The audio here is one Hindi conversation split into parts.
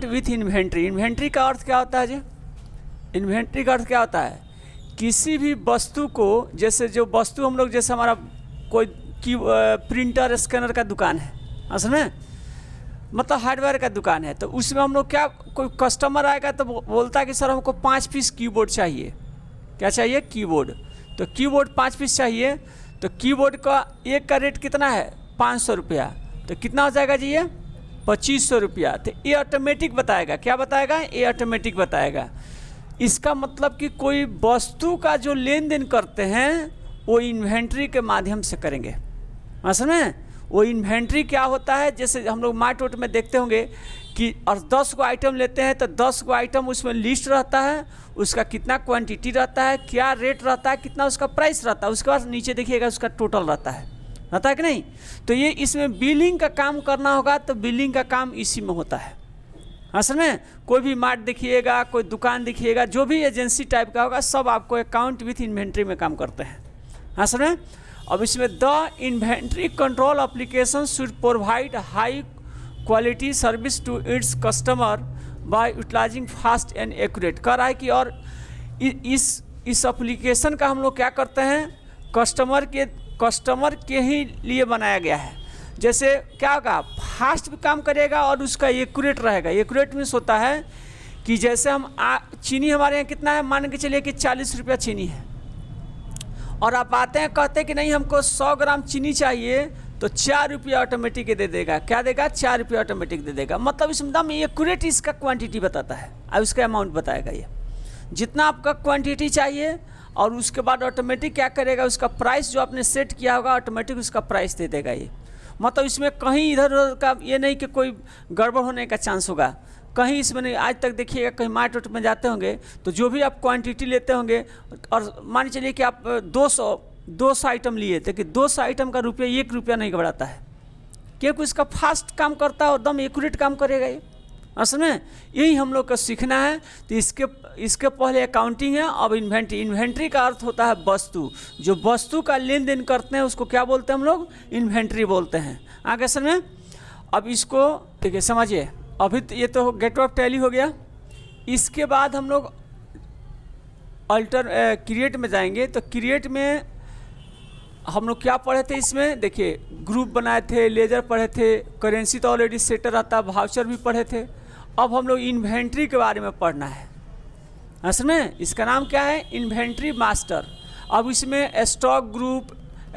With inventory. इन्वेंट्री का अर्थ क्या होता है जी? इन्वेंट्री का अर्थ क्या होता है? किसी भी वस्तु को, जैसे जो वस्तु हम लोग, जैसे हमारा कोई की प्रिंटर स्कैनर का दुकान है, असल में मतलब हार्डवेयर का दुकान है, तो उसमें हम लोग क्या, कोई कस्टमर आएगा तो बोलता है कि सर हमको 5 पीस कीबोर्ड चाहिए। क्या चाहिए? कीबोर्ड। तो कीबोर्ड 5 पीस चाहिए, तो कीबोर्ड का एक का रेट कितना है? 500 रुपया। तो कितना हो जाएगा जी ये? 2500 रुपया। तो ये ऑटोमेटिक बताएगा। क्या बताएगा? ये ऑटोमेटिक बताएगा। इसका मतलब कि कोई वस्तु का जो लेन देन करते हैं वो इन्वेंट्री के माध्यम से करेंगे। असल में वो इन्वेंट्री क्या होता है, जैसे हम लोग मार्ट वार्ट में देखते होंगे कि और 10 को आइटम लेते हैं तो 10 को आइटम उसमें लिस्ट रहता है, उसका कितना क्वांटिटी रहता है, क्या रेट रहता है, कितना उसका प्राइस रहता है, उसके बाद नीचे देखिएगा उसका टोटल रहता है कि नहीं। तो ये इसमें बिलिंग का काम करना होगा, तो बिलिंग का काम इसी में होता है। असल में कोई भी मार्ट देखिएगा, कोई दुकान देखिएगा, जो भी एजेंसी टाइप का होगा, सब आपको अकाउंट विथ इन्वेंट्री में काम करते हैं। असल में अब इसमें the inventory control application should provide high quality service to its customer by utilising fast and accurate. कर रहा है कि और इस एप्लीकेशन का हम लोग क्या करते हैं, कस्टमर के ही लिए बनाया गया है। जैसे क्या होगा, फास्ट भी काम करेगा और उसका एक्यूरेट रहेगा। एक्यूरेट मीन्स होता है कि जैसे हम चीनी हमारे यहाँ कितना है, मान के चलिए कि 40 रुपया चीनी है, और आप आते हैं कहते हैं कि नहीं हमको 100 ग्राम चीनी चाहिए, तो 4 रुपया ऑटोमेटिक दे देगा। क्या देगा? 4 रुपया ऑटोमेटिक दे देगा। मतलब इसमें एकदम एक्यूरेट इसका क्वांटिटी बताता है और उसका अमाउंट बताएगा ये जितना आपका क्वांटिटी चाहिए, और उसके बाद ऑटोमेटिक क्या करेगा, उसका प्राइस जो आपने सेट किया होगा ऑटोमेटिक उसका प्राइस दे देगा ये। मतलब इसमें कहीं इधर उधर का ये नहीं कि कोई गड़बड़ होने का चांस होगा, कहीं इसमें नहीं। आज तक देखिएगा कहीं मार्ट वार्ट में जाते होंगे तो जो भी आप क्वांटिटी लेते होंगे, और मान चलिए कि आप 200 आइटम लिए थे, कि 200 आइटम का रुपया 1 रुपया नहीं बढ़ाता है, क्योंकि इसका फास्ट काम करता है और एकदम एक्यूरेट काम करेगा ये। असल में यही हम लोग को सीखना है। तो इसके पहले अकाउंटिंग है, अब इन्वेंट्री। इन्वेंट्री का अर्थ होता है वस्तु, जो वस्तु का लेन देन करते हैं उसको क्या बोलते हैं हम लोग? इन्वेंट्री बोलते हैं। आगे असल में अब इसको ठीक है समझिए। अभी ये तो गेट ऑफ टैली हो गया। इसके बाद हम लोग क्रिएट में जाएंगे। तो क्रिएट में हम लोग क्या पढ़े थे? इसमें देखिए ग्रुप बनाए थे, लेजर पढ़े थे, करेंसी तो ऑलरेडी सेटर आता है, वाउचर भी पढ़े थे। अब हम लोग इन्वेंट्री के बारे में पढ़ना है। असल में इसका नाम क्या है? Inventory master. अब इसमें stock group,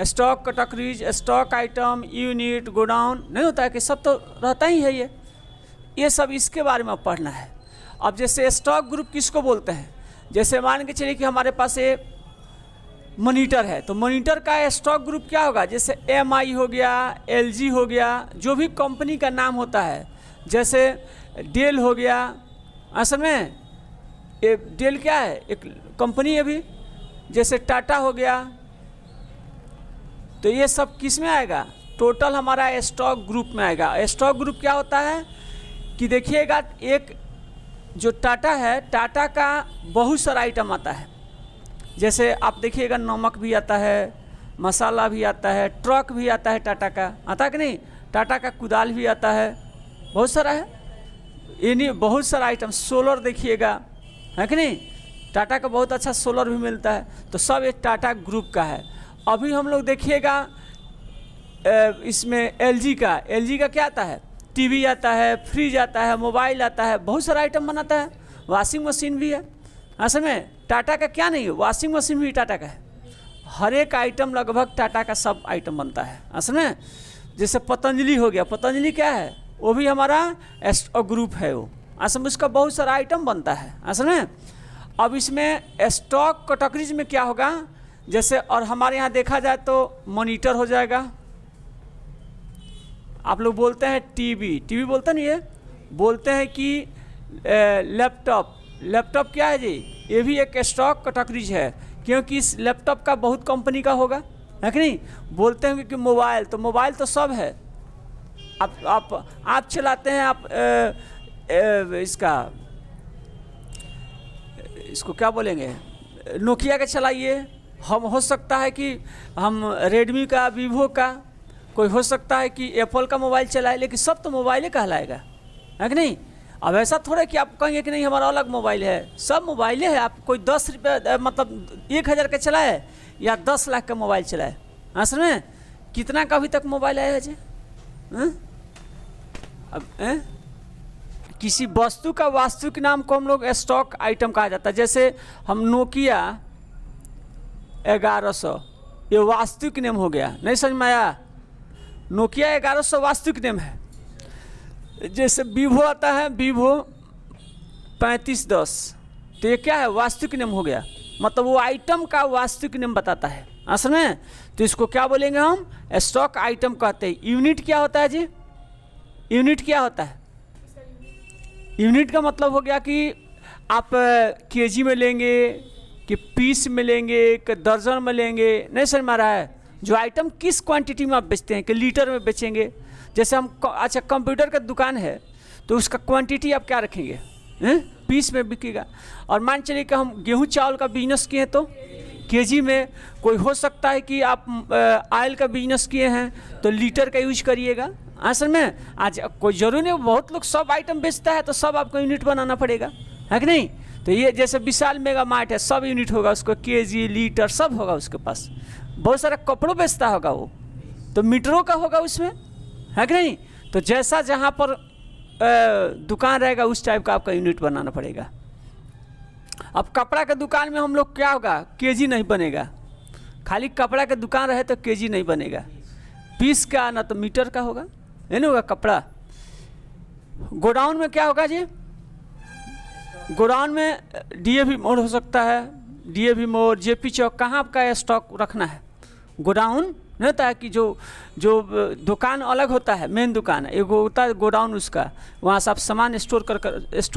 stock categories, stock item, unit, godown नहीं होता है कि सब तो रहता ही है ये सब इसके बारे में पढ़ना है। अब जैसे स्टॉक ग्रुप किसको बोलते हैं? जैसे मान के चलिए कि हमारे पास ये मॉनिटर है, तो मॉनिटर का स्टॉक ग्रुप क्या होगा? जैसे MI हो गया, LG हो गया, जो भी कंपनी का नाम होता है, जैसे डेल हो गया। असल में ये डेल क्या है? एक कंपनी है भी। जैसे टाटा हो गया, तो ये सब किस में आएगा? टोटल हमारा स्टॉक ग्रुप में आएगा। स्टॉक ग्रुप क्या होता है कि देखिएगा, एक जो टाटा है, टाटा का बहुत सारा आइटम आता है। जैसे आप देखिएगा नमक भी आता है, मसाला भी आता है, ट्रक भी आता है, टाटा का आता है कि नहीं? टाटा का कुदाल भी आता है, बहुत सारा है। ये नहीं, बहुत सारा आइटम। सोलर देखिएगा है कि नहीं? टाटा का बहुत अच्छा सोलर भी मिलता है। तो सब एक टाटा ग्रुप का है। अभी हम लोग देखिएगा इसमें LG का क्या आता है? टीवी आता है, फ्रिज आता है, मोबाइल आता है, बहुत सारा आइटम बनाता है। वॉशिंग मशीन भी है। असल में टाटा का क्या नहीं है, वॉशिंग मशीन भी टाटा का है। हर एक आइटम लगभग टाटा का सब आइटम बनता है। असल में जैसे पतंजलि हो गया, पतंजलि क्या है? वो भी हमारा ग्रुप है वो। असल में उसका बहुत सारा आइटम बनता है। असल में अब इसमें स्टॉक कैटेगरीज में क्या होगा? जैसे और हमारे यहाँ देखा जाए तो मॉनिटर हो जाएगा। आप लोग बोलते हैं टीवी बोलते नहीं है, बोलते हैं कि लैपटॉप क्या है जी? ये भी एक स्टॉक कैटेगरीज है, क्योंकि इस लैपटॉप का बहुत कंपनी का होगा, है कि नहीं? बोलते हैं कि मोबाइल तो सब है। आप चलाते हैं, आप इसको क्या बोलेंगे, नोकिया का चलाइए। हम हो सकता है कि हम रेडमी का, वीवो का, कोई हो सकता है कि एप्पल का मोबाइल चलाए, लेकिन सब तो मोबाइल कहलाएगा, है कि नहीं? अब ऐसा थोड़ा कि आप कहेंगे कि नहीं हमारा अलग मोबाइल है, सब मोबाइलें हैं। आप कोई 10 रुपये मतलब 1000 का चलाए या 10 लाख का मोबाइल चलाए, असल में कितना का अभी तक मोबाइल आया है जी? अब किसी वस्तु का वास्तविक नाम को हम लोग स्टॉक आइटम कहा जाता है। जैसे हम नोकिया 1100, ये वास्तविक नेम हो गया, नहीं समझ में आया? नोकिया 1100 वास्तविक नेम है। जैसे वीवो आता है, वीवो 3510, तो ये क्या है? वास्तविक नेम हो गया, मतलब वो आइटम का वास्तविक नेम बताता है असल में। तो इसको क्या बोलेंगे हम? स्टॉक आइटम कहते हैं। यूनिट क्या होता है जी? यूनिट क्या होता है? यूनिट का मतलब हो गया कि आप केजी में लेंगे कि पीस में लेंगे कि दर्जन में लेंगे, नहीं समझ में आ रहा है? जो आइटम किस क्वांटिटी में आप बेचते हैं, कि लीटर में बेचेंगे। जैसे हम अच्छा कंप्यूटर का दुकान है तो उसका क्वांटिटी आप क्या रखेंगे? पीस में बिकेगा। और मान चलिए कि हम गेहूं चावल का बिजनेस किए तो केजी में। कोई हो सकता है कि आप ऑयल का बिजनेस किए हैं तो लीटर का यूज करिएगा। असल में आज कोई जरूरी नहीं, बहुत लोग सब आइटम बेचता है तो सब आपको यूनिट बनाना पड़ेगा, है कि नहीं? तो ये जैसे विशाल मेगा मार्ट है, सब यूनिट होगा उसको, केजी लीटर सब होगा उसके पास। बहुत सारा कपड़ों बेचता होगा वो, तो मीटरों का होगा उसमें, है कि नहीं? तो जैसा जहाँ पर दुकान रहेगा उस टाइप का आपका यूनिट बनाना पड़ेगा। अब कपड़ा के दुकान में हम लोग क्या होगा? केजी नहीं बनेगा। खाली कपड़ा के दुकान रहे तो केजी नहीं बनेगा, पीस का ना तो मीटर का होगा, है ना? होगा कपड़ा। गोडाउन में क्या होगा जी? गोडाउन में डीएवी मोड़ हो सकता है, डीएवी मोड़, जेपी चौक, कहाँ आपका स्टॉक रखना है? गोडाउन नहीं होता है कि जो दुकान अलग होता है, मेन दुकान है, एक होता है गोडाउन उसका, वहाँ से आप सामान स्टोर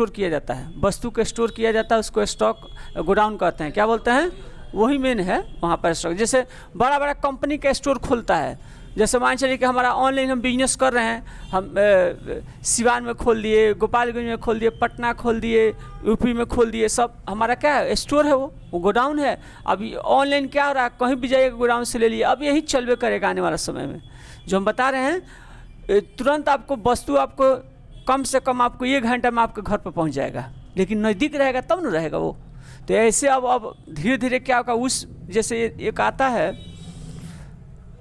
किया जाता है, वस्तु को स्टोर किया जाता है, उसको स्टॉक गोडाउन कहते हैं। क्या बोलते हैं? वही मेन है वहाँ पर स्टॉक। जैसे बड़ा बड़ा कंपनी का स्टोर खोलता है, जैसे मान चलिए कि हमारा ऑनलाइन हम बिजनेस कर रहे हैं, हम सिवान में खोल दिए, गोपालगंज में खोल दिए, पटना खोल दिए, यूपी में खोल दिए, सब हमारा क्या है? स्टोर है, वो गोडाउन है। अभी ऑनलाइन क्या हो रहा है? कहीं भी जाइएगा गोडाउन से ले लिए, अब यही चलवे करेगा आने वाला समय में। जो हम बता रहे हैं, तुरंत आपको वस्तु आपको कम से कम आपको 1 घंटा में आपके घर पर पहुँच जाएगा, लेकिन नज़दीक रहेगा तब न रहेगा वो। तो ऐसे अब धीरे धीरे क्या होगा? उस जैसे एक आता है,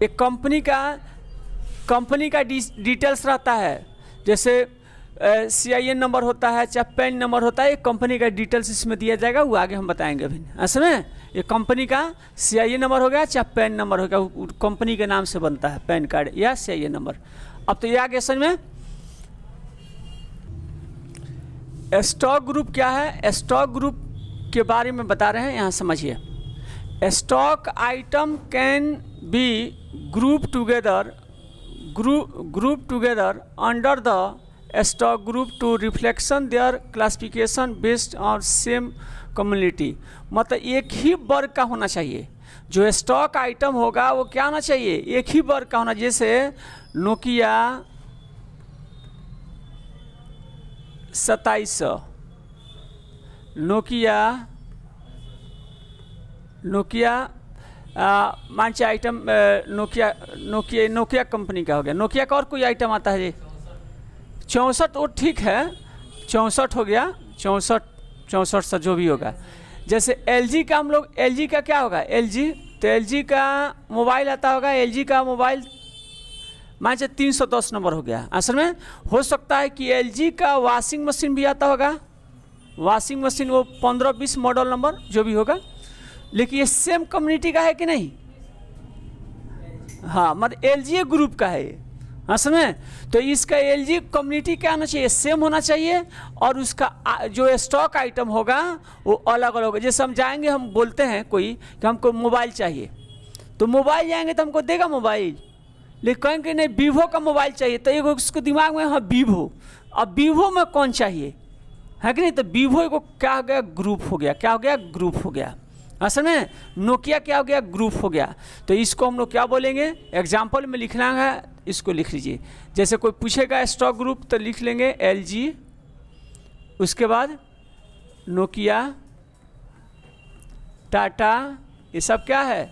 एक कंपनी का डिटेल्स रहता है, जैसे CIN नंबर होता है, चाहे पैन नंबर होता है, एक कंपनी का डिटेल्स इसमें दिया जाएगा, वो आगे हम बताएंगे अभी। असल में ये कंपनी का CIN नंबर हो गया, चाहे पैन नंबर हो गया, कंपनी के नाम से बनता है पैन कार्ड या CIN नंबर। अब तो ये आगे समझ में। स्टॉक ग्रुप क्या है? स्टॉक ग्रुप के बारे में बता रहे हैं, यहाँ समझिए। Stock item can be grouped together under the stock group to reflection their classification based on same community। मतलब एक ही वर्ग का होना चाहिए जो स्टॉक आइटम होगा, वो क्या होना चाहिए? एक ही वर्ग का होना। जैसे नोकिया 2700, नोकिया मान चाहिए आइटम नोकिया कंपनी का हो गया। नोकिया का और कोई आइटम आता है जी? 64, वो ठीक है, 64 हो गया, 64 से जो भी होगा। जैसे LG का हम लोग, LG का क्या होगा? LG, तो LG का मोबाइल आता होगा, LG का मोबाइल मान चाहिए 310 नंबर हो गया। असल में हो सकता है कि LG का वॉशिंग मशीन भी आता होगा, वॉशिंग मशीन वो 15-20 मॉडल नंबर जो भी होगा, लेकिन ये सेम कम्युनिटी का है कि नहीं? हाँ, मतलब LG ग्रुप का है ये असल में। तो इसका LG कम्युनिटी क्या होना चाहिए? सेम होना चाहिए, और उसका जो स्टॉक आइटम होगा वो अलग अलग होगा। जैसे हम जाएंगे, हम बोलते हैं कोई कि हमको मोबाइल चाहिए, तो मोबाइल जाएंगे तो हमको देगा मोबाइल, लेकिन कहेंगे नहीं वीवो का मोबाइल चाहिए, तो एगो उसको दिमाग में हाँ वीवो, अब वीवो में कौन चाहिए, है कि नहीं? तो वीवो एगो क्या हो गया? ग्रुप हो गया। क्या हो गया? ग्रुप हो गया। असल में नोकिया क्या हो गया? ग्रुप हो गया। तो इसको हम लोग क्या बोलेंगे? एग्जाम्पल में लिखना है, इसको लिख लीजिए। जैसे कोई पूछेगा स्टॉक ग्रुप तो लिख लेंगे LG, उसके बाद नोकिया, टाटा, ये सब क्या है?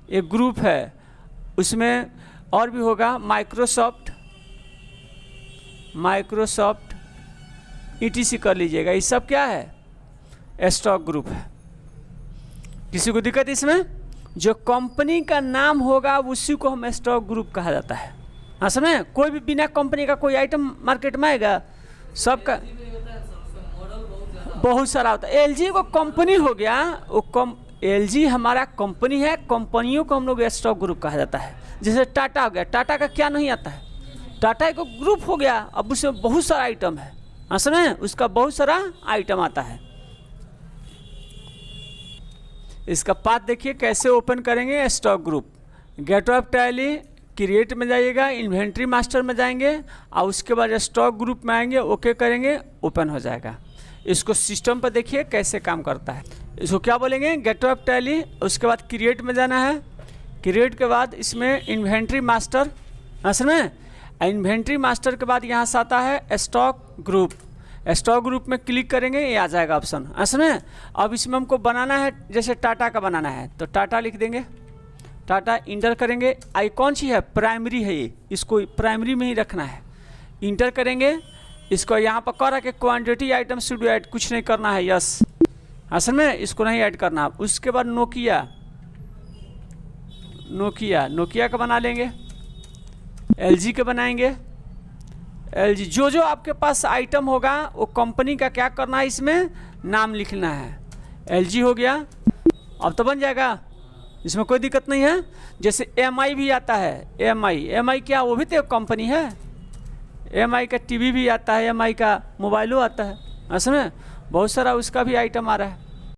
एक ग्रुप है। उसमें और भी होगा, माइक्रोसॉफ्ट, ETC कर लीजिएगा। ये सब क्या है? स्टॉक ग्रुप है। किसी को दिक्कत इसमें? जो कंपनी का नाम होगा उसी को हम स्टॉक ग्रुप कहा जाता है। हाँ समझे? कोई भी बिना कंपनी का कोई आइटम मार्केट में आएगा, सबका बहुत सारा होता है। LG को कंपनी हो गया, वो LG हमारा कंपनी है, कंपनियों को हम लोग स्टॉक ग्रुप कहा जाता है। जैसे टाटा हो गया, टाटा का क्या नहीं आता है? टाटा एक ग्रुप हो गया, अब उसमें बहुत सारा आइटम है। हाँ समझे? उसका बहुत सारा आइटम आता है। इसका पाथ देखिए कैसे ओपन करेंगे। Stock group, gate of Tally, create में जाइएगा, इन्वेंट्री मास्टर में जाएंगे और उसके बाद स्टॉक ग्रुप में आएंगे, ओके करेंगे, ओपन हो जाएगा। इसको सिस्टम पर देखिए कैसे काम करता है। इसको क्या बोलेंगे? गेट ऑफ टैली, उसके बाद क्रिएट में जाना है। क्रिएट के बाद इसमें इन्वेंट्री मास्टर, असल में इन्वेंट्री मास्टर के बाद यहाँ से आता है स्टॉक ग्रुप। स्टॉक ग्रुप में क्लिक करेंगे, ये आ जाएगा ऑप्शन। असल में अब इसमें हमको बनाना है, जैसे टाटा का बनाना है तो टाटा लिख देंगे, टाटा इंटर करेंगे। आई कौन सी है? प्राइमरी है ये, इसको प्राइमरी में ही रखना है। इंटर करेंगे, इसको यहाँ पर कह के क्वांटिटी आइटम शुड ऐड, कुछ नहीं करना है, यस। असल में इसको नहीं ऐड करना। उसके बाद नोकिया, नोकिया का बना लेंगे। LG के बनाएंगे, LG। जो आपके पास आइटम होगा वो कंपनी का क्या करना है, इसमें नाम लिखना है। LG हो गया, अब तो बन जाएगा, इसमें कोई दिक्कत नहीं है। जैसे MI भी आता है, MI क्या, वो भी तो कंपनी है। MI का TV भी आता है, MI का मोबाइलो आता है। असल में बहुत सारा उसका भी आइटम आ रहा है।